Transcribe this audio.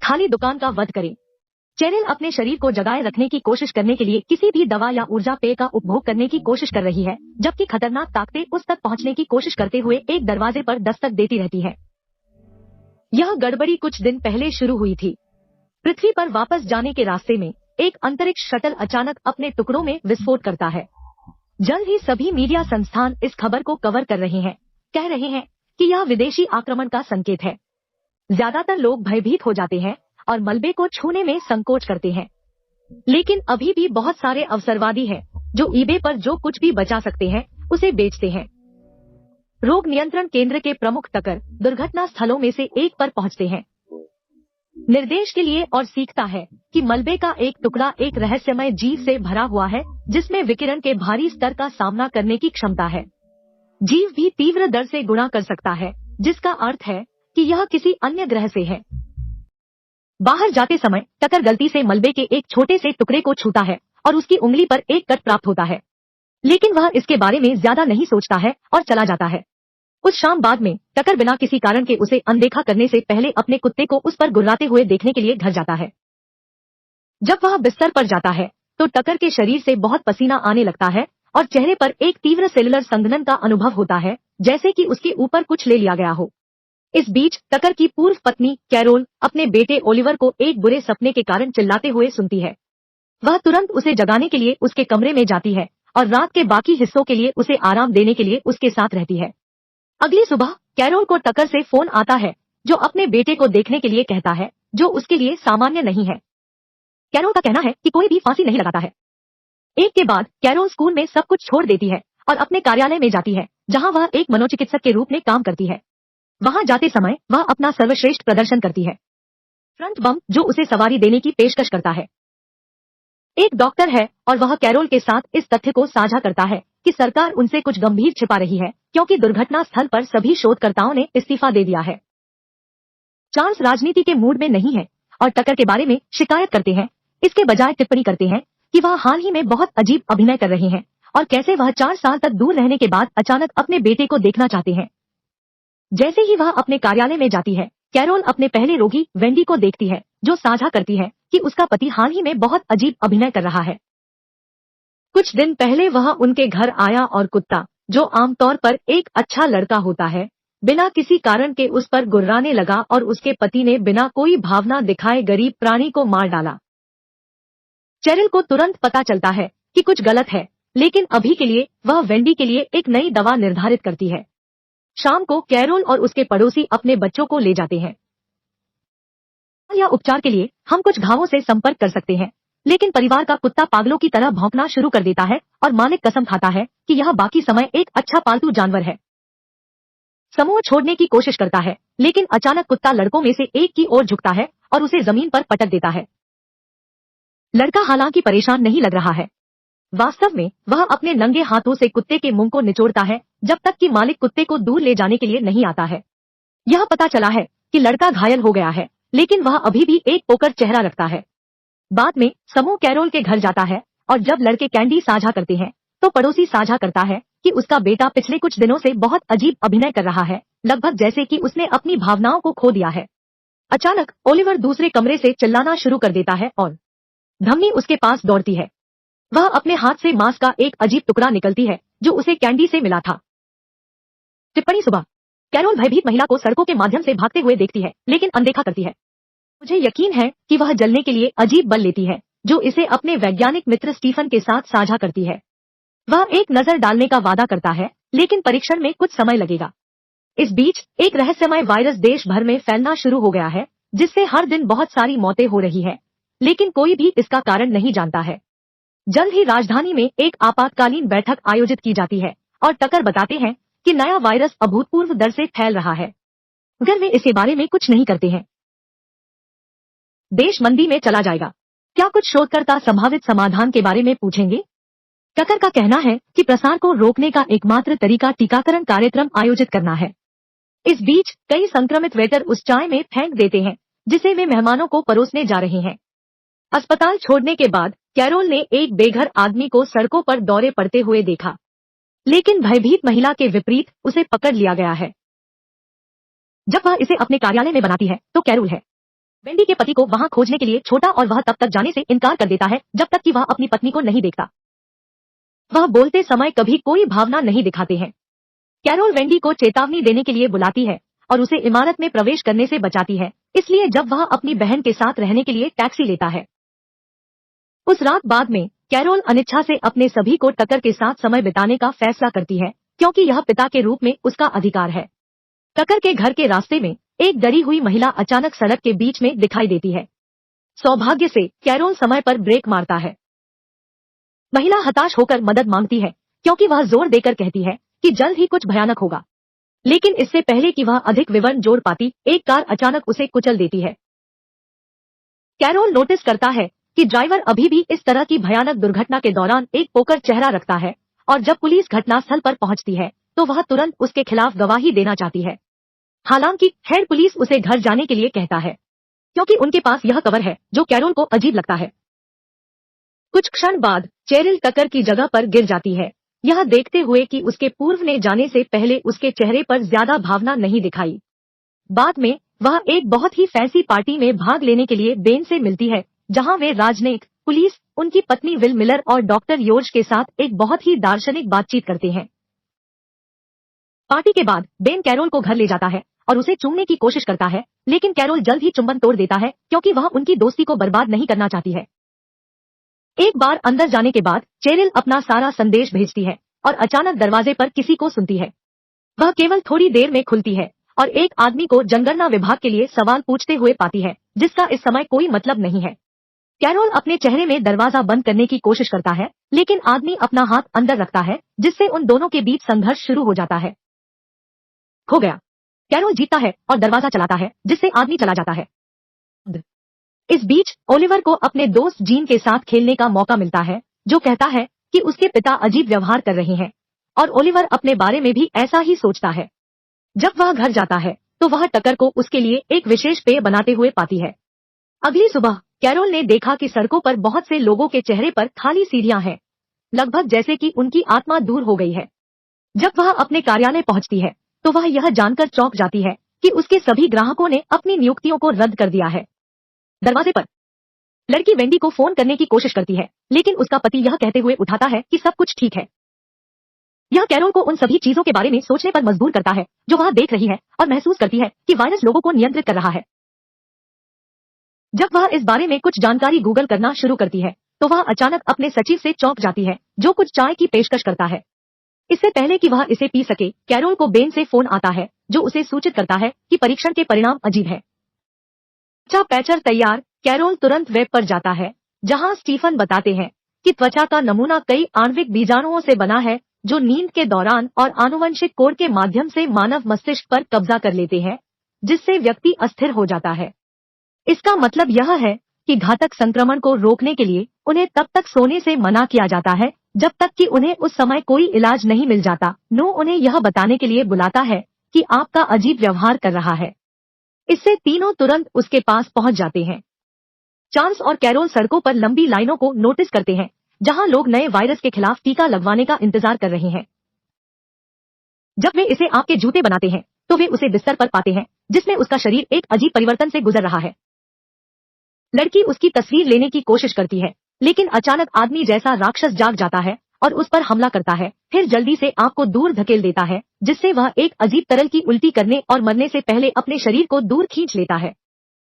खाली दुकान का वध करें। चेरिल अपने शरीर को जगाए रखने की कोशिश करने के लिए किसी भी दवा या ऊर्जा पेय का उपभोग करने की कोशिश कर रही है, जबकि खतरनाक ताकतें उस तक पहुंचने की कोशिश करते हुए एक दरवाजे पर दस्तक देती रहती है। यह गड़बड़ी कुछ दिन पहले शुरू हुई थी। पृथ्वी पर वापस जाने के रास्ते में एक अंतरिक्ष शटल अचानक अपने टुकड़ों में विस्फोट करता है। जल्द ही सभी मीडिया संस्थान इस खबर को कवर कर रहे हैं, कह रहे हैं कि यह विदेशी आक्रमण का संकेत है। ज्यादातर लोग भयभीत हो जाते हैं और मलबे को छूने में संकोच करते हैं, लेकिन अभी भी बहुत सारे अवसरवादी हैं जो ईबे पर जो कुछ भी बचा सकते हैं उसे बेचते हैं। रोग नियंत्रण केंद्र के प्रमुख टकर दुर्घटना स्थलों में से एक पर पहुंचते हैं निर्देश के लिए और सीखता है कि मलबे का एक टुकड़ा एक रहस्यमय जीव से भरा हुआ है जिसमें विकिरण के भारी स्तर का सामना करने की क्षमता है। जीव भी तीव्र दर से गुणा कर सकता है, जिसका अर्थ है कि यह किसी अन्य ग्रह से है। बाहर जाते समय टकर गलती से मलबे के एक छोटे से टुकड़े को छूता है और उसकी उंगली पर एक कट प्राप्त होता है, लेकिन वह इसके बारे में ज्यादा नहीं सोचता है और चला जाता है। उस शाम बाद में टकर बिना किसी कारण के उसे अनदेखा करने से पहले अपने कुत्ते को उस पर गुर्राते हुए देखने के लिए घर जाता है। जब वह बिस्तर पर जाता है तो टकर के शरीर से बहुत पसीना आने लगता है और चेहरे पर एक तीव्र सेलुलर संघनन का अनुभव होता है, जैसे कि उसके ऊपर कुछ ले लिया गया हो। इस बीच टकर की पूर्व पत्नी कैरोल अपने बेटे ओलिवर को एक बुरे सपने के कारण चिल्लाते हुए सुनती है। वह तुरंत उसे जगाने के लिए उसके कमरे में जाती है और रात के बाकी हिस्सों के लिए उसे आराम देने के लिए उसके साथ रहती है। अगली सुबह कैरोल को टकर से फोन आता है जो अपने बेटे को देखने के लिए कहता है, जो उसके लिए सामान्य नहीं है। कैरोल का कहना है कि कोई भी फांसी नहीं लगाता है। एक के बाद कैरोल स्कूल में सब कुछ छोड़ देती है और अपने कार्यालय में जाती है, जहां वह एक मनोचिकित्सक के रूप में काम करती है। वहां जाते समय वह अपना सर्वश्रेष्ठ प्रदर्शन करती है। फ्रंट बम जो उसे सवारी देने की पेशकश करता है। एक डॉक्टर है और वह कैरोल के साथ इस तथ्य को साझा करता है कि सरकार उनसे कुछ गंभीर छिपा रही है, क्योंकि दुर्घटना स्थल पर सभी शोधकर्ताओं ने इस्तीफा दे दिया है। चार्ल्स राजनीति के मूड में नहीं है और टकर के बारे में शिकायत करते हैं, इसके बजाय टिप्पणी करते हैं कि वह हाल ही में बहुत अजीब अभिनय कर रहे हैं और कैसे वह 4 साल तक दूर रहने के बाद अचानक अपने बेटे को देखना चाहते हैं। जैसे ही वह अपने कार्यालय में जाती है, कैरोल अपने पहले रोगी वेंडी को देखती है, जो साझा करती है कि उसका पति हाल ही में बहुत अजीब अभिनय कर रहा है। कुछ दिन पहले वह उनके घर आया और कुत्ता, जो आमतौर पर एक अच्छा लड़का होता है, बिना किसी कारण के उस पर गुर्राने लगा और उसके पति ने बिना कोई भावना दिखाए गरीब प्राणी को मार डाला। चेरिल को तुरंत पता चलता है कि कुछ गलत है, लेकिन अभी के लिए वह वेंडी के लिए एक नई दवा निर्धारित करती है। शाम को कैरोल और उसके पड़ोसी अपने बच्चों को ले जाते हैं। या उपचार के लिए हम कुछ घावों से संपर्क कर सकते हैं, लेकिन परिवार का कुत्ता पागलों की तरह भौंकना शुरू कर देता है और मालिक कसम खाता है कि यह बाकी समय एक अच्छा पालतू जानवर है। समूह छोड़ने की कोशिश करता है, लेकिन अचानक कुत्ता लड़कों में से एक की ओर झुकता है और उसे जमीन पर पटक देता है। लड़का हालांकि परेशान नहीं लग रहा है। वास्तव में वह अपने नंगे हाथों से कुत्ते के मुंह को निचोड़ता है जब तक कि मालिक कुत्ते को दूर ले जाने के लिए नहीं आता है। यह पता चला है कि लड़का घायल हो गया है, लेकिन वह अभी भी एक पोकर चेहरा रखता है। बाद में समूह कैरोल के घर जाता है और जब लड़के कैंडी साझा करते हैं तो पड़ोसी साझा करता है कि उसका बेटा पिछले कुछ दिनों से बहुत अजीब अभिनय कर रहा है, लगभग जैसे कि उसने अपनी भावनाओं को खो दिया है। अचानक ओलिवर दूसरे कमरे से चिल्लाना शुरू कर देता है और धमनी उसके पास दौड़ती है। वह अपने हाथ से मांस का एक अजीब टुकड़ा निकलती है जो उसे कैंडी से मिला था। टिप्पणी सुबह कैरोल भयभीत महिला को सड़कों के माध्यम से भागते हुए देखती है, लेकिन अनदेखा करती है। मुझे यकीन है कि वह जलने के लिए अजीब बल लेती है, जो इसे अपने वैज्ञानिक मित्र स्टीफन के साथ साझा करती है। वह एक नजर डालने का वादा करता है, लेकिन परीक्षण में कुछ समय लगेगा। इस बीच एक रहस्यमय वायरस देश भर में फैलना शुरू हो गया है, जिससे हर दिन बहुत सारी मौतें हो रही है, लेकिन कोई भी इसका कारण नहीं जानता है। जल्द ही राजधानी में एक आपातकालीन बैठक आयोजित की जाती है और टकर बताते हैं कि नया वायरस अभूतपूर्व दर से फैल रहा है, मगर वे इसके बारे में कुछ नहीं करते हैं। देश मंदी में चला जाएगा। क्या कुछ शोधकर्ता संभावित समाधान के बारे में पूछेंगे? टकर का कहना है कि प्रसार को रोकने का एकमात्र तरीका टीकाकरण कार्यक्रम आयोजित करना है। इस बीच कई संक्रमित वेटर उस चाय में फेंक देते हैं जिसे वे मेहमानों को परोसने जा रहे हैं। अस्पताल छोड़ने के बाद कैरोल ने एक बेघर आदमी को सड़कों पर दौरे पड़ते हुए देखा, लेकिन भयभीत महिला के विपरीत उसे पकड़ लिया गया है। जब वह इसे अपने कार्यालय में बनाती है तो कैरोल है। वेंडी के पति को वहां खोजने के लिए छोटा और वह तब तक जाने से इनकार कर देता है जब तक कि वह अपनी पत्नी को नहीं देखता। वह बोलते समय कभी कोई भावना नहीं दिखाते हैं। कैरोल वेंडी को चेतावनी देने के लिए बुलाती है और उसे इमारत में प्रवेश करने से बचाती है, इसलिए जब वह अपनी बहन के साथ रहने के लिए टैक्सी लेता है। उस रात बाद में कैरोल अनिच्छा से अपने सभी को टकर के साथ समय बिताने का फैसला करती है, क्योंकि यह पिता के रूप में उसका अधिकार है। टकर के घर के रास्ते में एक डरी हुई महिला अचानक सड़क के बीच में दिखाई देती है। सौभाग्य से कैरोल समय पर ब्रेक मारता है। महिला हताश होकर मदद मांगती है, क्योंकि वह जोर देकर कहती है कि जल्द ही कुछ भयानक होगा। लेकिन इससे पहले कि वह अधिक विवरण जोड़ पाती, एक कार अचानक उसे कुचल देती है। कैरोल नोटिस करता है कि ड्राइवर अभी भी इस तरह की भयानक दुर्घटना के दौरान एक पोकर चेहरा रखता है, और जब पुलिस घटनास्थल पर पहुंचती है तो वह तुरंत उसके खिलाफ गवाही देना चाहती है। हालांकि हेड पुलिस उसे घर जाने के लिए कहता है, क्योंकि उनके पास यह कवर है जो कैरोल को अजीब लगता है। कुछ क्षण बाद चेरिल टकर की जगह पर गिर जाती है, यह देखते हुए कि उसके पूर्व ने जाने से पहले उसके चेहरे पर ज्यादा भावना नहीं दिखाई। बाद में वह एक बहुत ही फैंसी पार्टी में भाग लेने के लिए बेन से मिलती है, जहां वे राजनयिक, पुलिस, उनकी पत्नी विल मिलर और डॉक्टर योर्ज के साथ एक बहुत ही दार्शनिक बातचीत करते हैं। पार्टी के बाद बेन कैरोल को घर ले जाता है और उसे चूमने की कोशिश करता है, लेकिन कैरोल जल्द ही चुंबन तोड़ देता है, क्योंकि वह उनकी दोस्ती को बर्बाद नहीं करना चाहती है। एक बार अंदर जाने के बाद चेरिल अपना सारा संदेश भेजती है और अचानक दरवाजे पर किसी को सुनती है। वह केवल थोड़ी देर में खुलती है और एक आदमी को जनगणना विभाग के लिए सवाल पूछते हुए पाती है, जिसका इस समय कोई मतलब नहीं है। कैरोल अपने चेहरे में दरवाजा बंद करने की कोशिश करता है, लेकिन आदमी अपना हाथ अंदर रखता है, जिससे उन दोनों के बीच संघर्ष शुरू हो जाता है। खो गया। कैरोल जीतता है और दरवाजा चलाता है, जिससे आदमी चला जाता है। इस बीच ओलिवर को अपने दोस्त जीन के साथ खेलने का मौका मिलता है, जो कहता है कि उसके पिता अजीब व्यवहार कर रहे हैं, और ओलिवर अपने बारे में भी ऐसा ही सोचता है। जब वह घर जाता है तो वह टकर को उसके लिए एक विशेष पेय बनाते हुए पाती है। अगली सुबह कैरोल ने देखा कि सड़कों पर बहुत से लोगों के चेहरे पर खाली सीढ़ियां हैं, लगभग जैसे कि उनकी आत्मा दूर हो गई है। जब वह अपने कार्यालय पहुंचती है तो वह यह जानकर चौंक जाती है कि उसके सभी ग्राहकों ने अपनी नियुक्तियों को रद्द कर दिया है। दरवाजे पर लड़की वेंडी को फोन करने की कोशिश करती है, लेकिन उसका पति यह कहते हुए उठाता है कि सब कुछ ठीक है। यह कैरोल को उन सभी चीजों के बारे में सोचने पर मजबूर करता है जो वह देख रही है, और महसूस करती है कि वायरस लोगों को नियंत्रित कर रहा है। जब वह इस बारे में कुछ जानकारी गूगल करना शुरू करती है तो वह अचानक अपने सचिव से चौंक जाती है, जो कुछ चाय की पेशकश करता है। इससे पहले कि वह इसे पी सके, कैरोल को बेन से फोन आता है, जो उसे सूचित करता है कि परीक्षण के परिणाम अजीब है। त्वचा पैचर तैयार। कैरोल तुरंत वेब पर जाता है, जहां स्टीफन बताते हैं कि त्वचा का नमूना कई आणविक बीजाणुओं से बना है, जो नींद के दौरान और आनुवंशिक कोड के माध्यम से मानव मस्तिष्क पर कब्जा कर लेते हैं, जिससे व्यक्ति अस्थिर हो जाता है। इसका मतलब यह है कि घातक संक्रमण को रोकने के लिए उन्हें तब तक सोने से मना किया जाता है जब तक कि उन्हें उस समय कोई इलाज नहीं मिल जाता। नो उन्हें यह बताने के लिए बुलाता है कि आपका अजीब व्यवहार कर रहा है। इससे तीनों तुरंत उसके पास पहुंच जाते हैं। चार्ल्स और कैरोल सड़कों पर लंबी लाइनों को नोटिस करते हैं, जहां लोग नए वायरस के खिलाफ टीका लगवाने का इंतजार कर रहे हैं। जब वे इसे आपके जूते बनाते हैं तो वे उसे बिस्तर पर पाते हैं, जिसमें उसका शरीर एक अजीब परिवर्तन से गुजर रहा है। लड़की उसकी तस्वीर लेने की कोशिश करती है, लेकिन अचानक आदमी जैसा राक्षस जाग जाता है और उस पर हमला करता है, फिर जल्दी से आंख को दूर धकेल देता है, जिससे वह एक अजीब तरल की उल्टी करने और मरने से पहले अपने शरीर को दूर खींच लेता है।